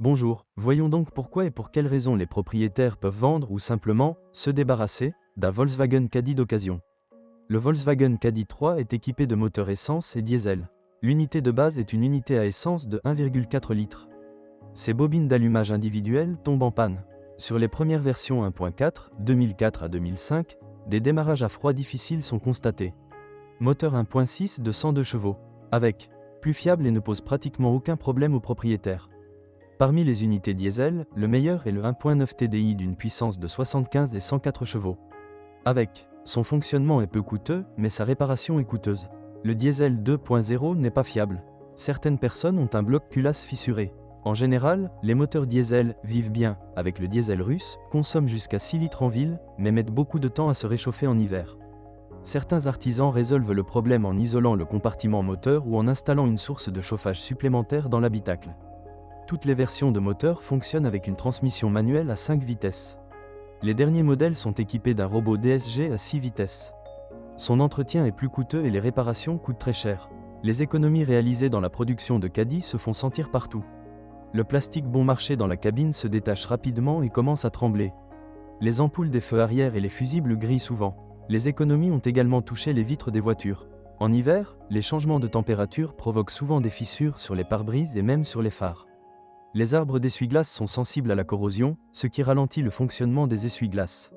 Bonjour, voyons donc pourquoi et pour quelles raisons les propriétaires peuvent vendre ou simplement se débarrasser d'un Volkswagen Caddy d'occasion. Le Volkswagen Caddy 3 est équipé de moteurs essence et diesel. L'unité de base est une unité à essence de 1,4 litres. Ses bobines d'allumage individuelles tombent en panne. Sur les premières versions 1.4, 2004 à 2005, des démarrages à froid difficiles sont constatés. Moteur 1.6 de 102 chevaux, avec plus fiable et ne pose pratiquement aucun problème aux propriétaires. Parmi les unités diesel, le meilleur est le 1.9 TDI d'une puissance de 75 et 104 chevaux. Avec son fonctionnement est peu coûteux, mais sa réparation est coûteuse. Le diesel 2.0 n'est pas fiable. Certaines personnes ont un bloc culasse fissuré. En général, les moteurs diesel vivent bien avec le diesel russe, consomment jusqu'à 6 litres en ville, mais mettent beaucoup de temps à se réchauffer en hiver. Certains artisans résolvent le problème en isolant le compartiment moteur ou en installant une source de chauffage supplémentaire dans l'habitacle. Toutes les versions de moteur fonctionnent avec une transmission manuelle à 5 vitesses. Les derniers modèles sont équipés d'un robot DSG à 6 vitesses. Son entretien est plus coûteux et les réparations coûtent très cher. Les économies réalisées dans la production de Caddy se font sentir partout. Le plastique bon marché dans la cabine se détache rapidement et commence à trembler. Les ampoules des feux arrière et les fusibles grillent souvent. Les économies ont également touché les vitres des voitures. En hiver, les changements de température provoquent souvent des fissures sur les pare-brises et même sur les phares. Les arbres d'essuie-glace sont sensibles à la corrosion, ce qui ralentit le fonctionnement des essuie-glaces.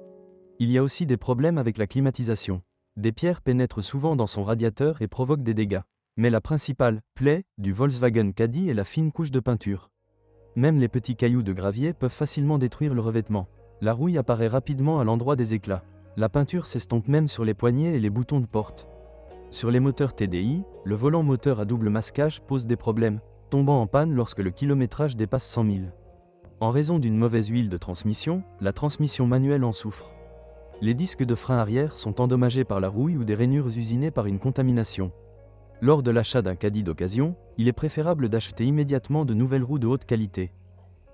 Il y a aussi des problèmes avec la climatisation. Des pierres pénètrent souvent dans son radiateur et provoquent des dégâts. Mais la principale plaie du Volkswagen Caddy est la fine couche de peinture. Même les petits cailloux de gravier peuvent facilement détruire le revêtement. La rouille apparaît rapidement à l'endroit des éclats. La peinture s'estompe même sur les poignées et les boutons de porte. Sur les moteurs TDI, le volant moteur à double masquage pose des problèmes, tombant en panne lorsque le kilométrage dépasse 100 000. En raison d'une mauvaise huile de transmission, la transmission manuelle en souffre. Les disques de frein arrière sont endommagés par la rouille ou des rainures usinées par une contamination. Lors de l'achat d'un Caddy d'occasion, il est préférable d'acheter immédiatement de nouvelles roues de haute qualité.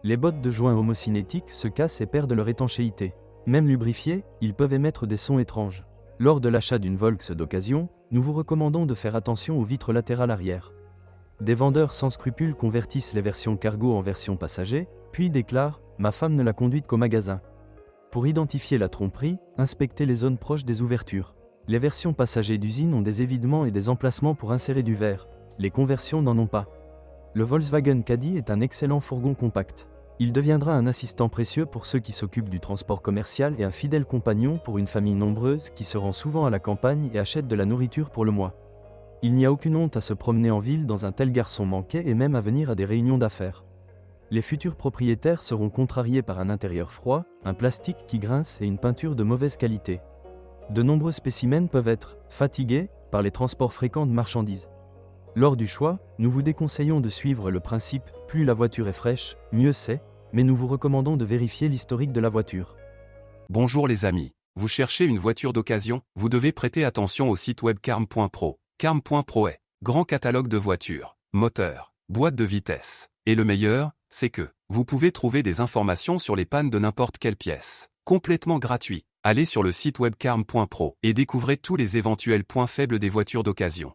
Les bottes de joint homocinétiques se cassent et perdent leur étanchéité. Même lubrifiés, ils peuvent émettre des sons étranges. Lors de l'achat d'une Volks d'occasion, nous vous recommandons de faire attention aux vitres latérales arrière. Des vendeurs sans scrupules convertissent les versions cargo en version passager, puis déclarent « Ma femme ne l'a conduite qu'au magasin ». Pour identifier la tromperie, inspectez les zones proches des ouvertures. Les versions passagers d'usine ont des évidements et des emplacements pour insérer du verre. Les conversions n'en ont pas. Le Volkswagen Caddy est un excellent fourgon compact. Il deviendra un assistant précieux pour ceux qui s'occupent du transport commercial et un fidèle compagnon pour une famille nombreuse qui se rend souvent à la campagne et achète de la nourriture pour le mois. Il n'y a aucune honte à se promener en ville dans un tel garçon manqué et même à venir à des réunions d'affaires. Les futurs propriétaires seront contrariés par un intérieur froid, un plastique qui grince et une peinture de mauvaise qualité. De nombreux spécimens peuvent être fatigués par les transports fréquents de marchandises. Lors du choix, nous vous déconseillons de suivre le principe « plus la voiture est fraîche, mieux c'est », mais nous vous recommandons de vérifier l'historique de la voiture. Bonjour les amis, vous cherchez une voiture d'occasion, vous devez prêter attention au site web carm.pro. Carm.pro est grand catalogue de voitures, moteurs, boîtes de vitesse. Et le meilleur, c'est que vous pouvez trouver des informations sur les pannes de n'importe quelle pièce. Complètement gratuit. Allez sur le site web carm.pro et découvrez tous les éventuels points faibles des voitures d'occasion.